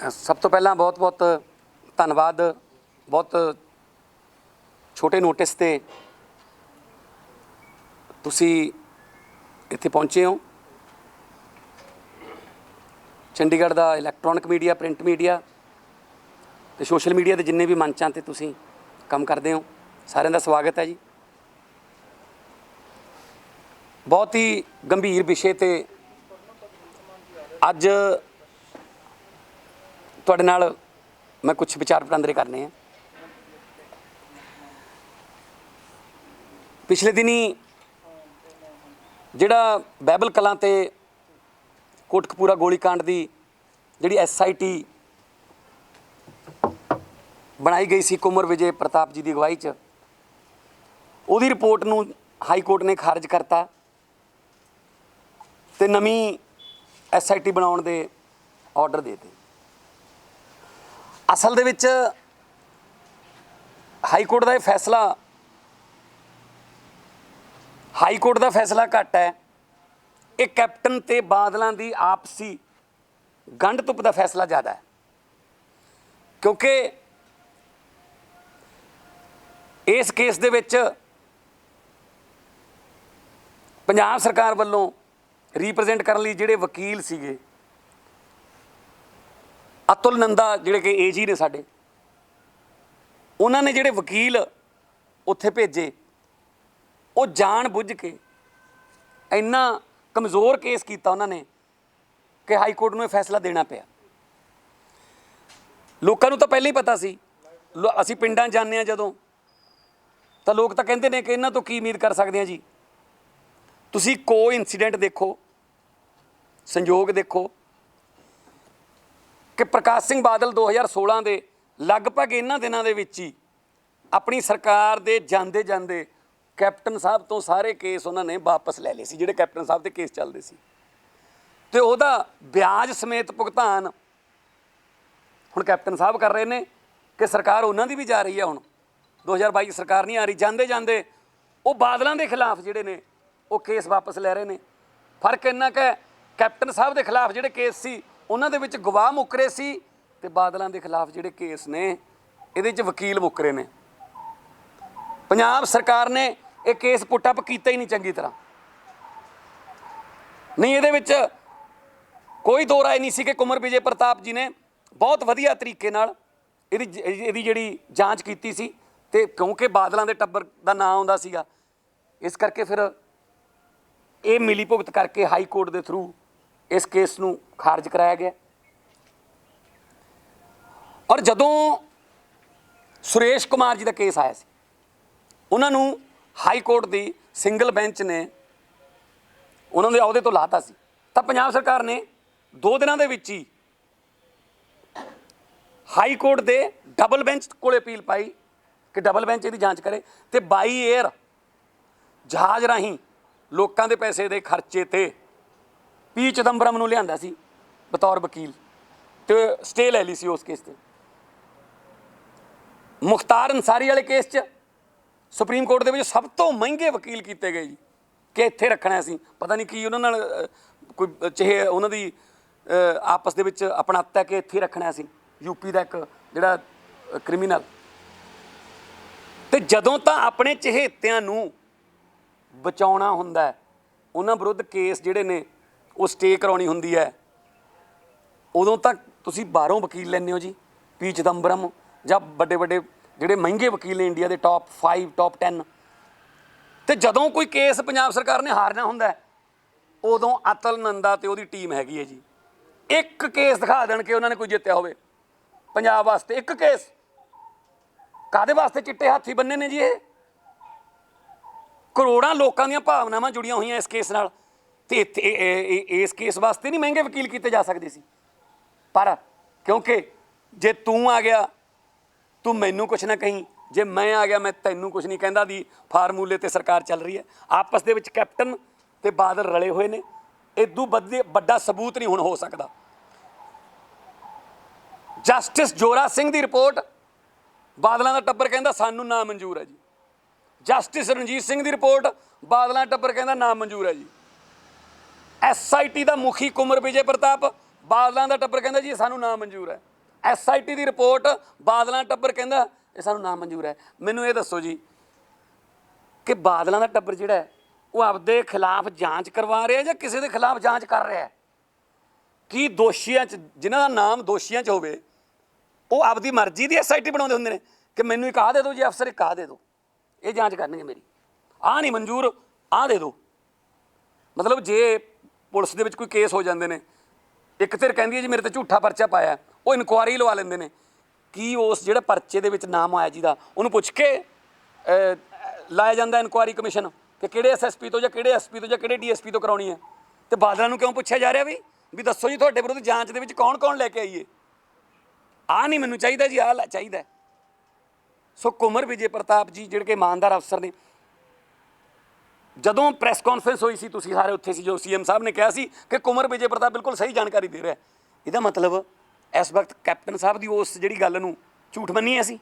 सब तो पहला बहुत बहुत धन्यवाद। बहुत छोटे नोटिस ते तुसी इत्थे पहुँचे हो। चंडीगढ़ का इलैक्ट्रॉनिक मीडिया, प्रिंट मीडिया ते सोशल मीडिया के जिन्ने भी मंचां ते तुसी काम करते हो, सारिਆਂ ਦਾ स्वागत है जी। बहुत ही गंभीर विषय ते अज तुहाडे नाल मैं कुछ विचार वटांदरे करने हैं। पिछले दिनी जिहड़ा बैबल कलां ते कोटकपूरा गोलीकांड की जिहड़ी SIT बनाई गई सी कुंवर विजय प्रताप जी की अगवाई च, उहदी रिपोर्ट नूं हाई कोर्ट ने खारिज करता ते नवीं SIT बनाउण दे ऑर्डर देते। असल दे विच हाई कोर्ट का फैसला घट है। ये कैप्टन ते बादलों की आपसी गंढ तुप का फैसला ज़्यादा है, क्योंकि इस केस दे विच पंजाब सरकार वालों रिप्रजेंट करने लई जिहड़े वकील सीगे, अतुल नंदा जिहड़े कि AG ने साडे, उन्होंने जिहड़े वकील उत्थे भेजे, वो जान बुझ के इन्ना कमज़ोर केस किया उन्होंने कि हाई कोर्ट नूं फैसला देना पिया। लोगों नूं तां पहले ही पता सी, असी पिंडां जाने जदों तो लोग तो कहते हैं कि इन्हां तो की उम्मीद कर सकते हैं जी। तुसी कोई इंसीडेंट देखो, संयोग देखो कि प्रकाश सिंह बादल 2016 के लगभग इन्हां दिनां दे विच ही अपनी सरकार दे जांदे जांदे कैप्टन साहब तो सारे केस उन्होंने वापस ले लए सी, जिहड़े कैप्टन साहब के केस चलते सी, ते उहदा ब्याज समेत भुगतान हुण कैप्टन साहब कर रहे हैं कि सरकार उन्हां दी भी जा रही है। हुण 2022 सरकार नहीं आ रही, जांदे जांदे वो बादलों के खिलाफ जिहड़े ने वो केस वापस ले रहे हैं। फर्क इन्ना कि कैप्टन साहब के खिलाफ जिहड़े केस सी उन्हां दे विच गवाह मुकरे सी, ते बादलों के खिलाफ जिहड़े केस ने इहदे च वकील मुकरे ने। पंजाब सरकार ने ये केस पुटअप किया ही नहीं चंगी तरह, नहीं ये विच कोई दो राय नहीं सी कि कुंवर विजय प्रताप जी ने बहुत वधिया तरीके नाल इहदी जिहड़ी जांच कीती सी, ते क्योंकि बादलों के टब्बर का नाम आउंदा सीगा, इस करके फिर ये मिली भुगत करके हाई कोर्ट के थ्रू इस केस नूं खारिज कराया गया। और जदों सुरेश कुमार जी का केस आया सी, उन्होंने हाई कोर्ट की सिंगल बेंच ने उन्होंने अहदे तो लाता सी, तो पंजाब सरकार ने 2 दिनों के विच ही हाई कोर्ट के डबल बेंच को अपील पाई कि डबल बेंच इसकी जांच करे, तो बाई एयर जहाज़ राही लोगों के पैसे के खर्चे ते P चिदंबरम नूं लिआंदा सी बतौर वकील, तो स्टे ले ली सी उस केस ते। मुख्तार अंसारी वाले केस च सुप्रीम कोर्ट के सब तो महंगे वकील किए गए जी कि इत्थे रखना सी, पता नहीं की उन्होंने कोई चाहे उन्होंने आपस दे विच अपनाता कि इत्थे रखना सी। यूपी का एक जिहड़ा क्रिमीनल, तो जदों तां अपने चहेतियां नूं बचाउणा हुंदा है, उन्हां विरुद्ध केस जिहड़े ने वो स्टे कराउणी हुंदी है, उदों तक तुसीं बाहरों वकील लैंदे हो जी। P चिदंबरम जां बड़े बड़े जिहड़े महंगे वकील ने इंडिया के टॉप 5 टॉप 10, तो जदों कोई केस पंजाब सरकार ने हारना हुंदा है, उदों अतुल नंदा ते उहदी टीम हैगी है जी। एक केस दिखा देण कि उन्होंने कोई जित्तिया होवे पंजाब वास्ते, एक केस काहदे वास्ते चिट्टे हाथी बन्ने ने जी। ये करोड़ां लोगों दी भावनावां जुड़ियां हुई इस केस नाल, ते इस केस वास्ते नहीं महंगे वकील किए जा सकते सी, पर क्योंकि जे तू आ गया तू मैनू कुछ ना कहीं, जे मैं आ गया मैं तैनू कुछ नहीं कहता दी फार्मूले ते सरकार चल रही है। आपस दे विच कैप्टन ते बादल रले हुए ने, इदू बड़ा सबूत नहीं हुण हो सकता। जस्टिस जोरा सिंह की रिपोर्ट बादलों का टब्बर कहता सानू ना मंजूर है जी। जस्टिस रणजीत सिंह की रिपोर्ट बादलों का टब्बर कहता ना मंजूर है जी। SIT का मुखी कुंवर विजय प्रताप बादलों का टब्बर कहता जी सानू ना मंजूर है। SIT ਦੀ ਰਿਪੋਰਟ ਬਾਦਲਾਂ ਟੱਬਰ ਕਹਿੰਦਾ ਇਹ ਸਾਨੂੰ ਨਾ ਮਨਜ਼ੂਰ ਹੈ। ਮੈਨੂੰ ਇਹ ਦੱਸੋ ਜੀ ਕਿ ਬਾਦਲਾਂ ਦਾ ਟੱਬਰ ਜਿਹੜਾ ਹੈ ਉਹ ਆਪਦੇ ਖਿਲਾਫ ਜਾਂਚ ਕਰਵਾ ਰਿਹਾ ਜਾਂ ਕਿਸੇ ਦੇ ਖਿਲਾਫ ਜਾਂਚ ਕਰ ਰਿਹਾ? ਕੀ ਦੋਸ਼ੀਆਂ 'ਚ ਜਿਨ੍ਹਾਂ ਦਾ ਨਾਮ ਦੋਸ਼ੀਆਂ 'ਚ ਹੋਵੇ ਉਹ ਆਪਦੀ ਮਰਜ਼ੀ ਦੀ SIT ਬਣਾਉਂਦੇ ਹੁੰਦੇ ਨੇ ਕਿ ਮੈਨੂੰ ਇੱਕ ਆਹ ਦੇ ਦਿਓ ਜੀ ਅਫਸਰ, ਇੱਕ ਆਹ ਦੇ ਦਿਓ, ਇਹ ਜਾਂਚ ਕਰਨਗੇ ਮੇਰੀ, ਆਹ ਨਹੀਂ ਮਨਜ਼ੂਰ, ਆਹ ਦੇ ਦਿਓ। ਮਤਲਬ ਜੇ ਪੁਲਿਸ ਦੇ ਵਿੱਚ ਕੋਈ ਕੇਸ ਹੋ ਜਾਂਦੇ ਨੇ, ਇੱਕ ਧਿਰ ਕਹਿੰਦੀ ਹੈ ਜੀ ਮੇਰੇ ਤੇ ਝੂਠਾ ਪਰਚਾ ਪਾਇਆ, ਉਹ ਇਨਕੁਆਇਰੀ ਲਵਾ ਲੈਂਦੇ ਨੇ। ਕੀ ਉਸ ਜਿਹੜਾ ਪਰਚੇ ਦੇ ਵਿੱਚ ਨਾਮ ਆਇਆ ਜੀ ਦਾ ਉਹਨੂੰ ਪੁੱਛ ਕੇ ਲਾਇਆ ਜਾਂਦਾ ਇਨਕੁਆਇਰੀ ਕਮਿਸ਼ਨ ਕਿ ਕਿਹੜੇ SSP ਤੋਂ ਜਾਂ ਕਿਹੜੇ SP ਤੋਂ ਜਾਂ ਕਿਹੜੇ DSP ਤੋਂ ਕਰਾਉਣੀ ਹੈ? ਤੇ ਬਾਦਲਾਂ ਨੂੰ ਕਿਉਂ ਪੁੱਛਿਆ ਜਾ ਰਿਹਾ ਵੀ ਦੱਸੋ ਜੀ ਤੁਹਾਡੇ ਵਿਰੁੱਧ ਜਾਂਚ ਦੇ ਵਿੱਚ ਕੌਣ ਕੌਣ ਲੈ ਕੇ ਆਈਏ? ਆਹ ਨਹੀਂ ਮੈਨੂੰ ਚਾਹੀਦਾ ਜੀ, ਆਹ ਚਾਹੀਦਾ। ਸੋ ਕੁੰਵਰ ਵਿਜੇ ਪ੍ਰਤਾਪ ਜੀ ਜਿਹੜੇ ਕਿ ਇਮਾਨਦਾਰ ਅਫਸਰ ਨੇ, ਜਦੋਂ ਪ੍ਰੈਸ ਕਾਨਫਰੰਸ ਹੋਈ ਸੀ ਤੁਸੀਂ ਸਾਰੇ ਉੱਥੇ ਸੀ, ਜੋ CM ਸਾਹਿਬ ਨੇ ਕਿਹਾ ਸੀ ਕਿ ਕੁੰਵਰ ਵਿਜੇ ਪ੍ਰਤਾਪ ਬਿਲਕੁਲ ਸਹੀ ਜਾਣਕਾਰੀ ਦੇ ਰਿਹਾ, ਇਹਦਾ ਮਤਲਬ ਇਸ ਵਕਤ ਕੈਪਟਨ ਸਾਹਿਬ ਦੀ ਉਸ ਜਿਹੜੀ ਗੱਲ ਨੂੰ ਝੂਠ ਮੰਨੀ ਅਸੀਂ,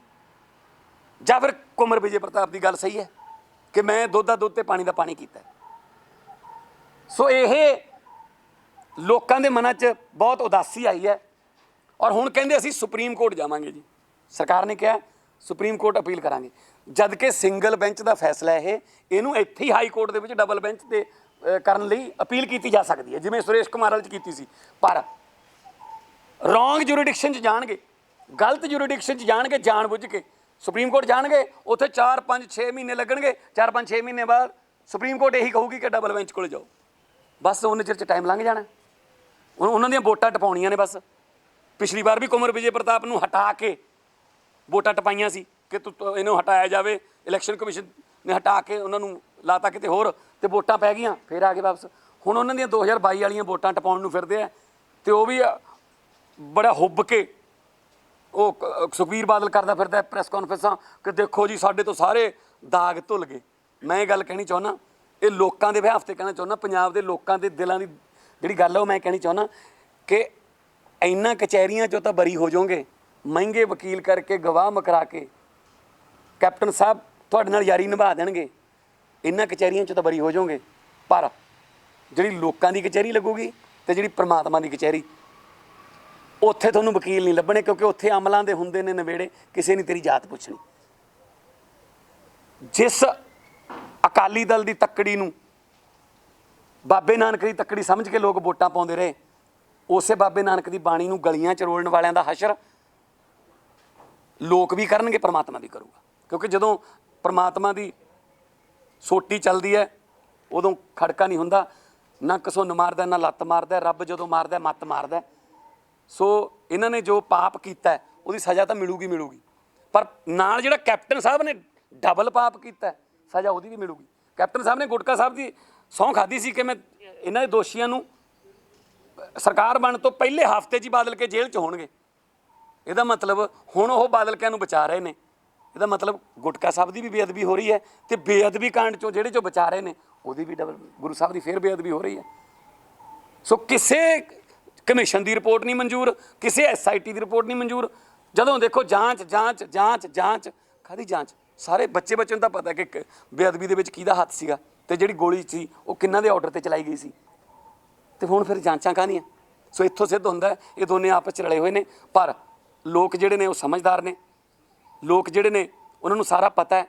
ਜਾਂ ਫਿਰ ਕੁੰਵਰ ਵਿਜੇ ਪ੍ਰਤਾਪ ਦੀ ਗੱਲ ਸਹੀ ਹੈ ਕਿ ਮੈਂ ਦੁੱਧ ਦਾ ਦੁੱਧ ਤੇ ਪਾਣੀ ਦਾ ਪਾਣੀ ਕੀਤਾ। ਸੋ ਇਹ ਲੋਕਾਂ ਦੇ ਮਨਾਂ 'ਚ ਬਹੁਤ ਉਦਾਸੀ ਆਈ ਹੈ ਔਰ ਹੁਣ ਕਹਿੰਦੇ ਅਸੀਂ ਸੁਪਰੀਮ ਕੋਰਟ ਜਾਵਾਂਗੇ ਜੀ। ਸਰਕਾਰ ਨੇ ਕਿਹਾ ਸੁਪਰੀਮ ਕੋਰਟ ਅਪੀਲ ਕਰਾਂਗੇ, ਜਦ ਕਿ ਸਿੰਗਲ ਬੈਂਚ ਦਾ ਫੈਸਲਾ ਇਹਨੂੰ ਇੱਥੇ ਹੀ ਹਾਈ ਕੋਰਟ ਦੇ ਵਿੱਚ ਡਬਲ ਬੈਂਚ ਤੇ ਕਰਨ ਲਈ ਅਪੀਲ ਕੀਤੀ ਜਾ ਸਕਦੀ ਹੈ, ਜਿਵੇਂ ਸੁਰੇਸ਼ ਕੁਮਾਰ ਵਾਲੇ 'ਚ ਕੀਤੀ ਸੀ। ਪਰ ਰੋਂਗ ਜੂਰੀਡਿਕਸ਼ਨ 'ਚ ਜਾਣਗੇ, ਗਲਤ ਜੂਰੀਡਿਕਸ਼ਨ 'ਚ ਜਾਣਗੇ, ਜਾਣ ਬੁੱਝ ਕੇ ਸੁਪਰੀਮ ਕੋਰਟ ਜਾਣਗੇ, ਉੱਥੇ 4-5-6 ਮਹੀਨੇ ਲੱਗਣਗੇ। 4-5-6 ਮਹੀਨੇ ਬਾਅਦ ਸੁਪਰੀਮ ਕੋਰਟ ਇਹੀ ਕਹੂਗੀ ਕਿ ਡਬਲ ਬੈਂਚ ਕੋਲ ਜਾਓ। ਬਸ ਉਹਨੇ ਚਿਰ 'ਚ ਟਾਈਮ ਲੰਘ ਜਾਣਾ, ਉਹਨਾਂ ਦੀਆਂ ਵੋਟਾਂ ਟਪਾਉਣੀਆਂ ਨੇ। ਬਸ ਪਿਛਲੀ ਵਾਰ ਵੀ ਕੁੰਵਰ ਵਿਜੇ ਪ੍ਰਤਾਪ ਨੂੰ ਹਟਾ ਕੇ ਵੋਟਾਂ ਟਪਾਈਆਂ ਸੀ ਕਿ ਇਹਨੂੰ ਹਟਾਇਆ ਜਾਵੇ, ਇਲੈਕਸ਼ਨ ਕਮਿਸ਼ਨ ਨੇ ਹਟਾ ਕੇ ਉਹਨਾਂ ਨੂੰ ਲਾਤਾ ਕਿਤੇ ਹੋਰ, ਤੇ ਵੋਟਾਂ ਪੈ ਗਈਆਂ, ਫਿਰ ਆ ਗਏ ਵਾਪਸ। ਹੁਣ ਉਹਨਾਂ ਦੀਆਂ 2022 ਵਾਲੀਆਂ ਵੋਟਾਂ ਟਪਾਉਣ ਨੂੰ ਫਿਰਦੇ ਆ, ਤੇ ਉਹ ਵੀ ਬੜਾ ਹੁੱਬ ਕੇ ਉਹ ਸੁਖਬੀਰ ਬਾਦਲ ਕਰਦਾ ਫਿਰਦਾ ਪ੍ਰੈਸ ਕਾਨਫਰੰਸਾਂ ਕਿ ਦੇਖੋ ਜੀ ਸਾਡੇ ਤੋਂ ਸਾਰੇ ਦਾਗ ਧੁੱਲ ਗਏ। ਮੈਂ ਇਹ ਗੱਲ ਕਹਿਣੀ ਚਾਹੁੰਦਾ, ਇਹ ਲੋਕਾਂ ਦੇ ਬਿਹਾਫ 'ਤੇ ਕਹਿਣਾ ਚਾਹੁੰਦਾ, ਪੰਜਾਬ ਦੇ ਲੋਕਾਂ ਦੇ ਦਿਲਾਂ ਦੀ ਜਿਹੜੀ ਗੱਲ ਹੈ ਉਹ ਮੈਂ ਕਹਿਣੀ ਚਾਹੁੰਦਾ ਕਿ ਇਹਨਾਂ ਕਚਹਿਰੀਆਂ 'ਚੋਂ ਤਾਂ ਬਰੀ ਹੋ ਜਾਓਗੇ, ਮਹਿੰਗੇ ਵਕੀਲ ਕਰਕੇ ਗਵਾਹ ਮਕਰਾ ਕੇ ਕੈਪਟਨ ਸਾਹਿਬ ਤੁਹਾਡੇ ਨਾਲ ਯਾਰੀ ਨਿਭਾ ਦੇਣਗੇ, ਇਹਨਾਂ ਕਚਹਿਰੀਆਂ 'ਚੋਂ ਤਾਂ ਬਰੀ ਹੋ ਜਾਓਗੇ। ਪਰ ਜਿਹੜੀ ਲੋਕਾਂ ਦੀ ਕਚਹਿਰੀ ਲੱਗੂਗੀ ਤੇ ਜਿਹੜੀ ਪ੍ਰਮਾਤਮਾ ਦੀ ਕਚਹਿਰੀ, ਉੱਥੇ ਤੁਹਾਨੂੰ ਵਕੀਲ ਨਹੀਂ ਲੱਭਣੇ, ਕਿਉਂਕਿ ਉੱਥੇ ਅਮਲਾਂ ਦੇ ਹੁੰਦੇ ਨੇ ਨਵੇੜੇ, ਕਿਸੇ ਨੇ ਤੇਰੀ ਜਾਤ ਪੁੱਛਣੀ। ਜਿਸ ਅਕਾਲੀ ਦਲ ਦੀ ਤੱਕੜੀ ਨੂੰ ਬਾਬੇ ਨਾਨਕ ਦੀ ਤੱਕੜੀ ਸਮਝ ਕੇ ਲੋਕ ਵੋਟਾਂ ਪਾਉਂਦੇ ਰਹੇ, ਉਸੇ ਬਾਬੇ ਨਾਨਕ ਦੀ ਬਾਣੀ ਨੂੰ ਗਲੀਆਂ 'ਚ ਰੋਲਣ ਵਾਲਿਆਂ ਦਾ ਹਸ਼ਰ ਲੋਕ ਵੀ ਕਰਨਗੇ, ਪਰਮਾਤਮਾ ਵੀ ਕਰੂਗਾ। ਕਿਉਂਕਿ ਜਦੋਂ ਪਰਮਾਤਮਾ ਦੀ ਸੋਟੀ ਚੱਲਦੀ ਹੈ ਉਦੋਂ ਖੜਕਾ ਨਹੀਂ ਹੁੰਦਾ, ਨਾ ਕਸੁੰਨ ਮਾਰਦਾ ਨਾ ਲੱਤ ਮਾਰਦਾ, ਰੱਬ ਜਦੋਂ ਮਾਰਦਾ ਮੱਤ ਮਾਰਦਾ। ਸੋ ਇਹਨਾਂ ਨੇ ਜੋ ਪਾਪ ਕੀਤਾ ਉਹਦੀ ਸਜ਼ਾ ਤਾਂ ਮਿਲੂਗੀ, ਪਰ ਨਾਲ ਜਿਹੜਾ ਕੈਪਟਨ ਸਾਹਿਬ ਨੇ ਡਬਲ ਪਾਪ ਕੀਤਾ ਸਜ਼ਾ ਉਹਦੀ ਵੀ ਮਿਲੂਗੀ। ਕੈਪਟਨ ਸਾਹਿਬ ਨੇ ਗੁਟਕਾ ਸਾਹਿਬ ਦੀ ਸਹੁੰ ਖਾਧੀ ਸੀ ਕਿ ਮੈਂ ਇਹਨਾਂ ਦੇ ਦੋਸ਼ੀਆਂ ਨੂੰ ਸਰਕਾਰ ਬਣਨ ਤੋਂ ਪਹਿਲੇ ਹਫ਼ਤੇ 'ਚ ਹੀ ਬਾਦਲ ਕੇ ਜੇਲ੍ਹ 'ਚ ਹੋਣਗੇ। ਇਹਦਾ ਮਤਲਬ ਹੁਣ ਉਹ ਬਾਦਲਕਿਆਂ ਨੂੰ ਬਚਾ ਰਹੇ ਨੇ, ਇਹਦਾ ਮਤਲਬ ਗੁਟਕਾ ਸਾਹਿਬ ਦੀ ਵੀ ਬੇਅਦਬੀ ਹੋ ਰਹੀ ਹੈ, ਤੇ ਬੇਅਦਬੀ ਕਾਂਡ 'ਚੋਂ ਜਿਹੜੇ 'ਚੋਂ ਬਚਾ ਰਹੇ ਨੇ ਉਹਦੀ ਵੀ ਡਬਲ ਗੁਰੂ ਸਾਹਿਬ ਦੀ ਫਿਰ ਬੇਅਦਬੀ ਹੋ ਰਹੀ ਹੈ। ਸੋ ਕਿਸੇ ਕਮਿਸ਼ਨ ਦੀ ਰਿਪੋਰਟ ਨਹੀਂ ਮਨਜ਼ੂਰ, ਕਿਸੇ SIT ਦੀ ਰਿਪੋਰਟ ਨਹੀਂ ਮਨਜ਼ੂਰ। ਜਦੋਂ ਦੇਖੋ ਜਾਂਚ ਕਾਹਦੀ ਜਾਂਚ? ਸਾਰੇ ਬੱਚੇ ਨੂੰ ਤਾਂ ਪਤਾ ਕਿ ਬੇਅਦਬੀ ਦੇ ਵਿੱਚ ਕਿਹਦਾ ਹੱਥ ਸੀਗਾ, ਤੇ ਜਿਹੜੀ ਗੋਲੀ ਸੀ ਉਹ ਕਿਹਨਾਂ ਦੇ ਆਰਡਰ 'ਤੇ ਚਲਾਈ ਗਈ ਸੀ, ਤੇ ਹੁਣ ਫਿਰ ਜਾਂਚਾਂ ਕਾਹਦੀਆਂ? ਸੋ ਇੱਥੋਂ ਸਿੱਧ ਹੁੰਦਾ ਇਹ ਦੋਨੇ ਆਪਸ 'ਚ ਰਲੇ ਹੋਏ ਨੇ। ਪਰ ਲੋਕ ਜਿਹੜੇ ਨੇ ਉਹ ਸਮਝਦਾਰ ਨੇ, ਲੋਕ ਜਿਹੜੇ ਨੇ ਉਹਨਾਂ ਨੂੰ ਸਾਰਾ ਪਤਾ ਹੈ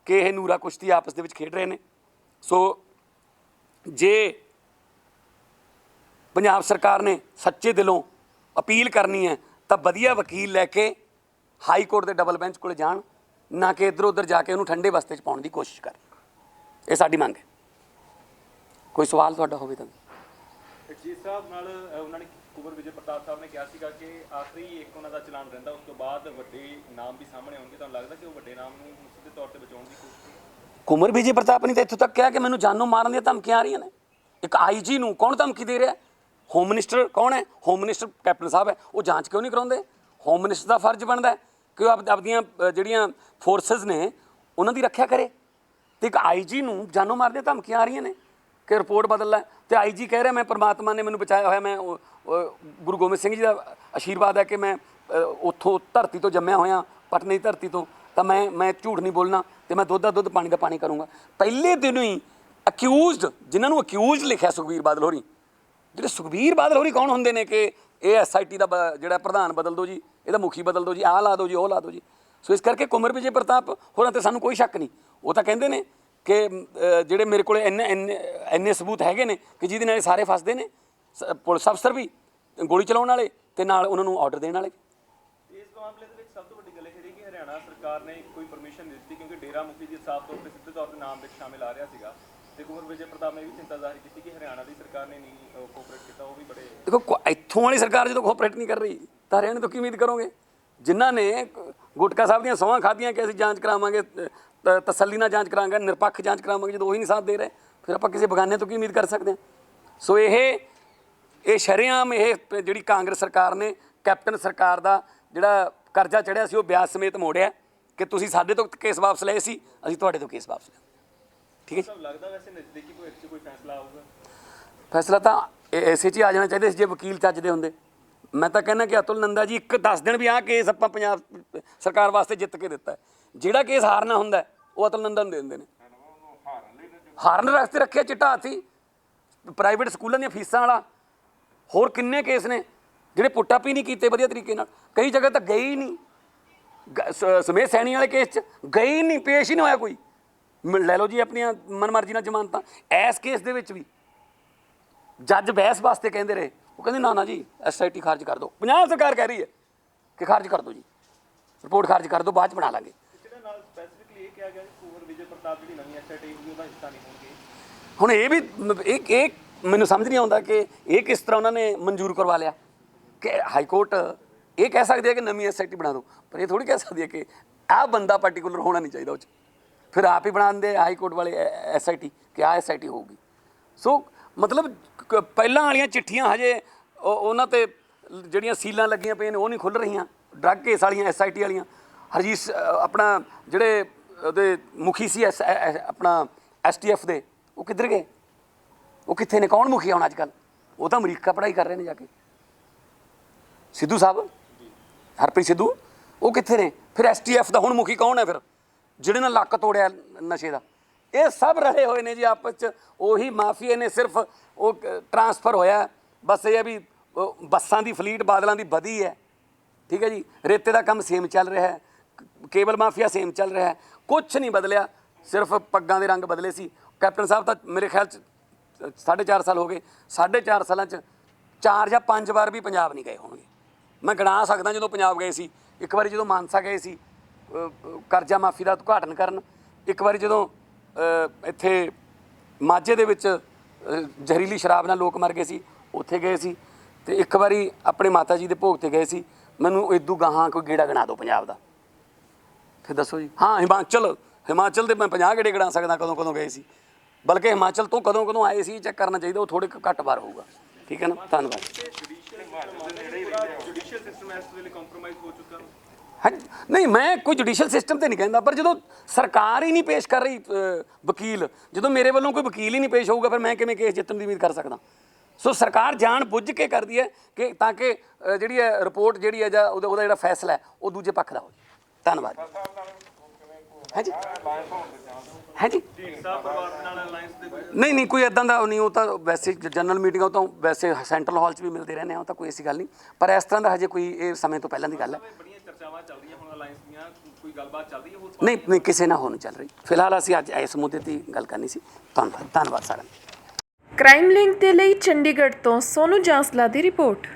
ਕਿ ਇਹ ਨੂਰਾ ਕੁਸ਼ਤੀ ਆਪਸ ਦੇ ਵਿੱਚ ਖੇਡ ਰਹੇ ਨੇ। ਸੋ ਜੇ ਪੰਜਾਬ ਸਰਕਾਰ ਨੇ ਸੱਚੇ ਦਿਲੋਂ ਅਪੀਲ ਕਰਨੀ ਹੈ ਤਾਂ ਵਧੀਆ ਵਕੀਲ ਲੈ ਕੇ ਹਾਈ ਕੋਰਟ ਦੇ ਡਬਲ ਬੈਂਚ ਕੋਲ ਜਾਣ, ਨਾ ਕਿ ਇੱਧਰ ਉੱਧਰ ਜਾ ਕੇ ਉਹਨੂੰ ਠੰਡੇ ਬਸਤੇ 'ਚ ਪਾਉਣ ਦੀ ਕੋਸ਼ਿਸ਼ ਕਰਨ। ਇਹ ਸਾਡੀ ਮੰਗ ਹੈ। ਕੋਈ ਸਵਾਲ ਤੁਹਾਡਾ ਹੋਵੇ ਤਾਂ? ਜੀ ਸਾਹਿਬ ਨਾਲ ਉਹਨਾਂ ਨੇ ਕੁੰਵਰ ਵਿਜੇ ਪ੍ਰਤਾਪ ਸਾਹਿਬ ਨੇ ਕਿਹਾ ਸੀਗਾ ਕਿ ਆਖਰੀ ਇੱਕ ਉਹਨਾਂ ਦਾ ਚਲਾਨ ਰਹਿੰਦਾ, ਉਸ ਤੋਂ ਬਾਅਦ ਵੱਡੇ ਨਾਮ ਵੀ ਸਾਹਮਣੇ ਆਉਣਗੇ। ਤੁਹਾਨੂੰ ਲੱਗਦਾ ਕਿ ਉਹ ਵੱਡੇ ਨਾਮ ਨੂੰ ਸਿੱਧੇ ਤੌਰ ਤੇ ਬਚਾਉਣ ਦੀ ਕੋਸ਼ਿਸ਼? ਕੁੰਵਰ ਵਿਜੇ ਪ੍ਰਤਾਪ ਨੇ ਤਾਂ ਇੱਥੋਂ ਤੱਕ ਕਿਹਾ ਕਿ ਮੈਨੂੰ ਜਾਨੋਂ ਮਾਰਨ ਦੀਆਂ ਧਮਕੀਆਂ ਆ ਰਹੀਆਂ ਨੇ। ਇੱਕ IG ਨੂੰ ਕੌਣ ਧਮਕੀ ਦੇ ਰਿਹਾ? ਹੋਮ ਮਿਨਿਸਟਰ ਕੌਣ ਹੈ? ਹੋਮ ਮਿਨਿਸਟਰ ਕੈਪਟਨ ਸਾਹਿਬ ਹੈ। ਉਹ ਜਾਂਚ ਕਿਉਂ ਨਹੀਂ ਕਰਾਉਂਦੇ? ਹੋਮ ਮਿਨਿਸਟਰ ਦਾ ਫਰਜ਼ ਬਣਦਾ ਕਿ ਉਹ ਆਪਦੀਆਂ ਜਿਹੜੀਆਂ ਫੋਰਸਿਸ ਨੇ ਉਹਨਾਂ ਦੀ ਰੱਖਿਆ ਕਰੇ। ਤੇ ਇੱਕ IG ਨੂੰ ਜਾਨੋਂ ਮਾਰਨ ਦੀਆਂ ਧਮਕੀਆਂ ਆ ਰਹੀਆਂ ਨੇ ਕਿ ਰਿਪੋਰਟ ਬਦਲ ਲੈ, ਤੇ IG ਕਹਿ ਰਿਹਾ ਮੈਂ ਪਰਮਾਤਮਾ ਨੇ ਮੈਨੂੰ ਬਚਾਇਆ ਹੋਇਆ, ਮੈਂ ਗੁਰੂ ਗੋਬਿੰਦ ਸਿੰਘ ਜੀ ਦਾ ਆਸ਼ੀਰਵਾਦ ਹੈ ਕਿ ਮੈਂ ਉੱਥੋਂ ਧਰਤੀ ਤੋਂ ਜੰਮਿਆ ਹੋਇਆ, ਪਟਨੇ ਦੀ ਧਰਤੀ ਤੋਂ, ਤਾਂ ਮੈਂ ਝੂਠ ਨਹੀਂ ਬੋਲਣਾ ਤੇ ਮੈਂ ਦੁੱਧ ਦਾ ਦੁੱਧ ਪਾਣੀ ਦਾ ਪਾਣੀ ਕਰੂੰਗਾ। ਪਹਿਲੇ ਦਿਨੋਂ ਹੀ ਅਕਿਊਜ਼ਡ, ਜਿਨ੍ਹਾਂ ਨੂੰ ਅਕਿਊਜ਼ਡ ਲਿਖਿਆ ਸੁਖਬੀਰ ਬਾਦਲ ਹੋਰੀ, ਜਿਹੜੇ ਸੁਖਬੀਰ ਬਾਦਲ ਹੋਰੀ ਕੌਣ ਹੁੰਦੇ ਨੇ ਕਿ ਇਹ SIT ਦਾ ਜਿਹੜਾ ਪ੍ਰਧਾਨ ਬਦਲ ਦਿਓ ਜੀ, ਇਹਦਾ ਮੁਖੀ ਬਦਲ ਦਿਓ ਜੀ, ਆਹ ਲਾ ਦਿਓ ਜੀ, ਉਹ ਲਾ ਦਿਓ ਜੀ। ਸੋ ਇਸ ਕਰਕੇ ਕੁੰਵਰ ਵਿਜੇ ਪ੍ਰਤਾਪ ਹੋਰਾਂ ਤੇ ਸਾਨੂੰ ਕੋਈ ਸ਼ੱਕ ਨਹੀਂ। ਉਹ ਤਾਂ ਕਹਿੰਦੇ ਨੇ ਕਿ ਜਿਹੜੇ ਮੇਰੇ ਕੋਲ ਇੰਨੇ ਸਬੂਤ ਹੈਗੇ ਨੇ ਕਿ ਜਿਹਦੇ ਨਾਲ ਇਹ ਸਾਰੇ ਫਸਦੇ ਨੇ, ਪੁਲਿਸ ਅਫਸਰ ਵੀ, ਗੋਲੀ ਚਲਾਉਣ ਵਾਲੇ ਤੇ ਨਾਲ ਉਹਨਾਂ ਨੂੰ ਆਰਡਰ ਦੇਣ ਵਾਲੇ। ਇਸ ਮਾਮਲੇ ਦੇ ਵਿੱਚ ਸਭ ਤੋਂ ਵੱਡੀ ਗੱਲ ਇਹ ਹੈ ਕਿ ਹਰਿਆਣਾ ਸਰਕਾਰ ਨੇ ਕੋਈ ਪਰਮਿਸ਼ਨ ਨਹੀਂ ਦਿੱਤੀ, ਕਿਉਂਕਿ ਡੇਰਾ ਮੁਖੀ ਜੀ ਸਾਫ਼ ਤੌਰ ਤੇ ਸਿੱਧੇ ਤੌਰ ਤੇ ਨਾਮ ਵਿੱਚ ਸ਼ਾਮਿਲ ਆ ਰਿਹਾ ਸੀਗਾ, ਤੇ ਕੁੰਵਰ ਵਿਜੇ ਪ੍ਰਤਾਪ ਨੇ ਵੀ ਚਿੰਤਾ ਜ਼ਾਹਿਰ ਕੀਤੀ ਕਿ ਹਰਿਆਣਾ ਦੀ ਸਰਕਾਰ ਨੇ ਨਹੀਂ ਕੋਆਪਰੇਟ ਕੀਤਾ। ਉਹ ਵੀ ਬੜੇ ਦੇਖੋ, ਇੱਥੋਂ ਵਾਲੀ ਸਰਕਾਰ ਜਦੋਂ ਕੋਆਪਰੇਟ ਨਹੀਂ ਕਰ ਰਹੀ ਤਾਂ ਹਰਿਆਣੇ ਤੋਂ ਕੀ ਉਮੀਦ ਕਰੋਗੇ? ਜਿਨ੍ਹਾਂ ਨੇ ਗੁਟਕਾ ਸਾਹਿਬ ਦੀਆਂ ਸਹੁੰਆਂ ਖਾਧੀਆਂ ਕਿ ਅਸੀਂ ਜਾਂਚ ਕਰਾਵਾਂਗੇ, ਤਸੱਲੀ ਨਾਲ ਜਾਂਚ ਕਰਾਂਗੇ, ਨਿਰਪੱਖ ਜਾਂਚ ਕਰਾਵਾਂਗੇ, ਜਦੋਂ ਉਹੀ ਨਹੀਂ ਸਾਥ ਦੇ ਰਹੇ, ਫਿਰ ਆਪਾਂ ਕਿਸੇ ਬਗਾਨੇ ਤੋਂ ਕੀ ਉਮੀਦ ਕਰ ਸਕਦੇ ਹਾਂ? ਸੋ ਇਹ ਸ਼ਰੇਆਮ ਇਹ ਜਿਹੜੀ ਕਾਂਗਰਸ ਸਰਕਾਰ ਨੇ, ਕੈਪਟਨ ਸਰਕਾਰ ਦਾ ਜਿਹੜਾ ਕਰਜ਼ਾ ਚੜ੍ਹਿਆ ਸੀ ਉਹ ਵਿਆਜ ਸਮੇਤ ਮੋੜਿਆ ਕਿ ਤੁਸੀਂ ਸਾਡੇ ਤੋਂ ਕੇਸ ਵਾਪਸ ਲਏ ਸੀ, ਅਸੀਂ ਤੁਹਾਡੇ ਤੋਂ ਕੇਸ ਵਾਪਸ ਲਿਆ। ਠੀਕ ਹੈ ਜੀ। ਲੱਗਦਾ ਵੈਸੇ ਨਜ਼ਦੀਕੀ ਭਵਿੱਖ 'ਚ ਕੋਈ ਫੈਸਲਾ ਆਊਗਾ? ਫੈਸਲਾ ਤਾਂ ਇਸੇ 'ਚ ਹੀ ਆ ਜਾਣਾ ਚਾਹੀਦਾ ਸੀ ਜੇ ਵਕੀਲ ਚੱਜਦੇ ਹੁੰਦੇ। ਮੈਂ ਤਾਂ ਕਹਿੰਦਾ ਕਿ ਅਤੁਲ ਨੰਦਾ ਜੀ ਇੱਕ ਦੱਸ ਦੇਣ ਵੀ ਆਹ ਕੇਸ ਆਪਾਂ ਪੰਜਾਬ ਸਰਕਾਰ ਵਾਸਤੇ ਜਿੱਤ ਕੇ ਦਿੱਤਾ ਹੈ। ਜਿਹੜਾ ਕੇਸ ਹਾਰਨਾ ਹੁੰਦਾ ਉਹ ਅਤੁਲ ਨੰਦਾ ਨੂੰ ਦੇ ਦਿੰਦੇ ਨੇ। ਹਾਰਨ ਵਾਸਤੇ ਰੱਖਿਆ ਚਿੱਟਾ ਹਾਥੀ, ਪ੍ਰਾਈਵੇਟ ਸਕੂਲਾਂ ਦੀਆਂ ਫੀਸਾਂ ਵਾਲਾ, ਹੋਰ ਕਿੰਨੇ ਕੇਸ ਨੇ ਜਿਹੜੇ ਪੁੱਟਅਪ ਹੀ ਨਹੀਂ ਕੀਤੇ ਵਧੀਆ ਤਰੀਕੇ ਨਾਲ। ਕਈ ਜਗ੍ਹਾ ਤਾਂ ਗਏ ਹੀ ਨਹੀਂ, ਸਮੇਤ ਸੈਣੀ ਵਾਲੇ ਕੇਸ 'ਚ ਗਏ ਹੀ ਨਹੀਂ, ਪੇਸ਼ ਹੀ ਨਹੀਂ ਹੋਇਆ ਕੋਈ। ਲੈ ਲਓ ਜੀ ਆਪਣੀਆਂ ਮਨਮਰਜ਼ੀ ਨਾਲ ਜ਼ਮਾਨਤਾਂ। ਇਸ ਕੇਸ ਦੇ ਵਿੱਚ ਵੀ ਜੱਜ ਬਹਿਸ ਵਾਸਤੇ ਕਹਿੰਦੇ ਰਹੇ, ਉਹ ਕਹਿੰਦੇ ਨਾ ਜੀ SIT ਖਾਰਜ ਕਰ ਦਿਓ। ਪੰਜਾਬ ਸਰਕਾਰ ਕਹਿ ਰਹੀ ਹੈ ਕਿ ਖਾਰਜ ਕਰ ਦਿਓ ਜੀ, ਰਿਪੋਰਟ ਖਾਰਜ ਕਰ ਦਿਓ, ਬਾਅਦ 'ਚ ਬਣਾ ਲਾਂਗੇ। ਜਿਹੜਾ ਨਾਲ ਸਪੈਸੀਫਿਕਲੀ ਇਹ ਕਿਹਾ ਗਿਆ ਕਿ ਕੁੰਵਰ ਵਿਜੇ ਪ੍ਰਤਾਪ ਜਿਹੜੀ ਨਵੀਂ SIT ਹੋਊਗੀ ਉਹਦਾ ਹਿੱਸਾ ਨਹੀਂ ਹੋਣਗੇ। ਹੁਣ ਇਹ ਵੀ ਇਹ ਮੈਨੂੰ ਸਮਝ ਨਹੀਂ ਆਉਂਦਾ ਕਿ ਇਹ ਕਿਸ ਤਰ੍ਹਾਂ ਉਹਨਾਂ ਨੇ ਮਨਜ਼ੂਰ ਕਰਵਾ ਲਿਆ ਕਿ ਹਾਈ ਕੋਰਟ ਇਹ ਕਹਿ ਸਕਦੀ ਹੈ ਕਿ ਨਵੀਂ SIT ਬਣਾ ਦਿਓ, ਪਰ ਇਹ ਥੋੜ੍ਹੀ ਕਹਿ ਸਕਦੀ ਹੈ ਕਿ ਆਹ ਬੰਦਾ ਪਾਰਟੀਕੂਲਰ ਹੋਣਾ ਨਹੀਂ ਚਾਹੀਦਾ ਉਹ 'ਚ। ਫਿਰ ਆਪ ਹੀ ਬਣਾ ਦਿੰਦੇ ਹਾਈ ਕੋਰਟ ਵਾਲੇ SIT ਕਿ ਆਹ SIT ਹੋਊਗੀ। ਸੋ ਮਤਲਬ ਪਹਿਲਾਂ ਵਾਲੀਆਂ ਚਿੱਠੀਆਂ ਹਜੇ ਉਹਨਾਂ 'ਤੇ ਜਿਹੜੀਆਂ ਸੀਲਾਂ ਲੱਗੀਆਂ ਪਈਆਂ ਨੇ ਉਹ ਨਹੀਂ ਖੁੱਲ੍ਹ ਰਹੀਆਂ। ਡਰੱਗ ਕੇਸ ਵਾਲੀਆਂ SIT ਵਾਲੀਆਂ, ਹਰਜੀਤ ਆਪਣਾ ਜਿਹੜੇ ਉਹਦੇ ਮੁਖੀ ਸੀ ਆਪਣਾ STF ਦੇ, ਉਹ ਕਿੱਧਰ ਗਏ? ਉਹ ਕਿੱਥੇ ਨੇ? ਕੌਣ ਮੁਖੀ ਹੁਣ ਅੱਜ ਕੱਲ੍ਹ? ਉਹ ਤਾਂ ਅਮਰੀਕਾ ਪੜ੍ਹਾਈ ਕਰ ਰਹੇ ਨੇ ਜਾ ਕੇ। ਸਿੱਧੂ ਸਾਹਿਬ, ਹਰਪ੍ਰੀਤ ਸਿੱਧੂ, ਉਹ ਕਿੱਥੇ ਨੇ? ਫਿਰ STF ਦਾ ਹੁਣ ਮੁਖੀ ਕੌਣ ਹੈ ਫਿਰ, ਜਿਹੜੇ ਨਾਲ ਲੱਕ ਤੋੜਿਆ ਨਸ਼ੇ ਦਾ? ਇਹ ਸਭ ਰਹੇ ਹੋਏ ਨੇ ਜੀ ਆਪਸ 'ਚ। ਉਹੀ ਮਾਫੀਏ ਨੇ, ਸਿਰਫ ਉਹ ਟਰਾਂਸਫਰ ਹੋਇਆ। ਬਸ ਇਹ ਹੈ ਵੀ ਬੱਸਾਂ ਦੀ ਫਲੀਟ ਬਾਦਲਾਂ ਦੀ ਵਧੀ ਹੈ, ਠੀਕ ਹੈ ਜੀ। ਰੇਤੇ ਦਾ ਕੰਮ ਸੇਮ ਚੱਲ ਰਿਹਾ ਹੈ, ਕੇਬਲ ਮਾਫੀਆ ਸੇਮ ਚੱਲ ਰਿਹਾ ਹੈ, ਕੁਛ ਨਹੀਂ ਬਦਲਿਆ, ਸਿਰਫ ਪੱਗਾਂ ਦੇ ਰੰਗ ਬਦਲੇ ਸੀ। ਕੈਪਟਨ ਸਾਹਿਬ ਤਾਂ ਮੇਰੇ ਖਿਆਲ 'ਚ 4.5 ਸਾਲ ਹੋ ਗਏ, 4.5 ਸਾਲਾਂ 'ਚ 4 ਜਾਂ 5 ਵਾਰ ਵੀ ਪੰਜਾਬ ਨਹੀਂ ਗਏ ਹੋਣਗੇ। ਮੈਂ ਗਿਣਾ ਸਕਦਾ ਜਦੋਂ ਪੰਜਾਬ ਗਏ ਸੀ। ਇੱਕ ਵਾਰੀ ਜਦੋਂ ਮਾਨਸਾ ਗਏ ਸੀ ਕਰਜ਼ਾ ਮਾਫੀ ਦਾ ਉਦਘਾਟਨ ਕਰਨ, ਇੱਕ ਵਾਰੀ ਜਦੋਂ ਇੱਥੇ ਮਾਝੇ ਦੇ ਵਿੱਚ ਜ਼ਹਿਰੀਲੀ ਸ਼ਰਾਬ ਨਾਲ ਲੋਕ ਮਰ ਗਏ ਸੀ ਉੱਥੇ ਗਏ ਸੀ, ਅਤੇ ਇੱਕ ਵਾਰੀ ਆਪਣੇ ਮਾਤਾ ਜੀ ਦੇ ਭੋਗ 'ਤੇ ਗਏ ਸੀ। ਮੈਨੂੰ ਇਦੂ ਗਾਹਾਂ ਕੋਈ ਗੇੜਾ ਗਿਣਾ ਦਿਓ ਪੰਜਾਬ ਦਾ, ਫਿਰ ਦੱਸੋ ਜੀ। ਹਾਂ, ਹਿਮਾਚਲ ਦੇ ਮੈਂ 50 ਗੇੜੇ ਗਿਣਾ ਸਕਦਾ ਕਦੋਂ ਗਏ ਸੀ, ਬਲਕਿ ਹਿਮਾਚਲ ਤੋਂ ਕਦੋਂ ਆਏ ਸੀ ਚੈੱਕ ਕਰਨਾ ਚਾਹੀਦਾ। ਉਹ ਥੋੜ੍ਹੇ ਘੱਟ ਵਾਰ ਹੋਊਗਾ। ਠੀਕ ਹੈ ਨਾ, ਧੰਨਵਾਦ। ਜੁਡੀਸ਼ੀਅਲ ਸਿਸਟਮ ਇਸ ਵੇਲੇ ਕੰਪਰੋਮਾਈਜ਼ ਹੋ ਚੁੱਕਾ। ਹਾਂ, ਨਹੀਂ ਮੈਂ ਕੋਈ ਜੁਡੀਸ਼ੀਅਲ ਸਿਸਟਮ ਤੇ ਨਹੀਂ ਕਹਿੰਦਾ, ਪਰ ਜਦੋਂ ਸਰਕਾਰ ਹੀ ਨਹੀਂ ਪੇਸ਼ ਕਰ ਰਹੀ ਵਕੀਲ, ਜਦੋਂ ਮੇਰੇ ਵੱਲੋਂ ਕੋਈ ਵਕੀਲ ਹੀ ਨਹੀਂ ਪੇਸ਼ ਹੋਊਗਾ, ਫਿਰ ਮੈਂ ਕਿਵੇਂ ਕੇਸ ਜਿੱਤਣ ਦੀ ਉਮੀਦ ਕਰ ਸਕਦਾ? ਸੋ ਸਰਕਾਰ ਜਾਣ ਬੁੱਝ ਕੇ ਕਰਦੀ ਹੈ ਕਿ ਤਾਂ ਕਿ ਜਿਹੜੀ ਹੈ ਰਿਪੋਰਟ ਜਿਹੜੀ ਹੈ ਜਾਂ ਉਹਦਾ ਜਿਹੜਾ ਫੈਸਲਾ ਹੈ ਉਹ ਦੂਜੇ ਪੱਖ ਦਾ ਹੋ ਜਾਵੇ। ਧੰਨਵਾਦ। ਹਾਂਜੀ ਹਾਂਜੀ, ਨਹੀਂ ਕੋਈ ਇੱਦਾਂ ਦਾ ਨਹੀਂ। ਉਹ ਤਾਂ ਵੈਸੇ ਜਨਰਲ ਮੀਟਿੰਗ, ਉਹ ਤਾਂ ਵੈਸੇ ਸੈਂਟਰਲ ਹਾਲ 'ਚ ਵੀ ਮਿਲਦੇ ਰਹਿੰਦੇ ਆ, ਉਹ ਤਾਂ ਕੋਈ ਐਸੀ ਗੱਲ ਨਹੀਂ। ਪਰ ਇਸ ਤਰ੍ਹਾਂ ਦਾ ਹਜੇ ਕੋਈ ਇਹ ਸਮੇਂ ਤੋਂ ਪਹਿਲਾਂ ਦੀ ਗੱਲ ਹੈ। ਚਰਚਾਵਾਂ ਚੱਲ ਰਹੀਆਂ ਹੁਣ ਅਲਾਈਅੰਸ ਦੀਆਂ, ਕੋਈ ਗੱਲਬਾਤ ਚੱਲ ਰਹੀ ਹੈ? ਨਹੀਂ ਕਿਸੇ ਨਾਲ ਹੋਣ ਚੱਲ ਰਹੀ। ਫਿਲਹਾਲ ਅਸੀਂ ਅੱਜ ਇਸ ਮੁੱਦੇ 'ਤੇ ਗੱਲ ਕਰਨੀ ਸੀ। ਧੰਨਵਾਦ ਸਾਰਿਆਂ ਨੂੰ। ਕ੍ਰਾਈਮ ਲਿੰਕ ਦੇ ਲਈ ਚੰਡੀਗੜ੍ਹ ਤੋਂ ਸੋਨੂ ਜਾਂਸਲਾ ਦੀ ਰਿਪੋਰਟ।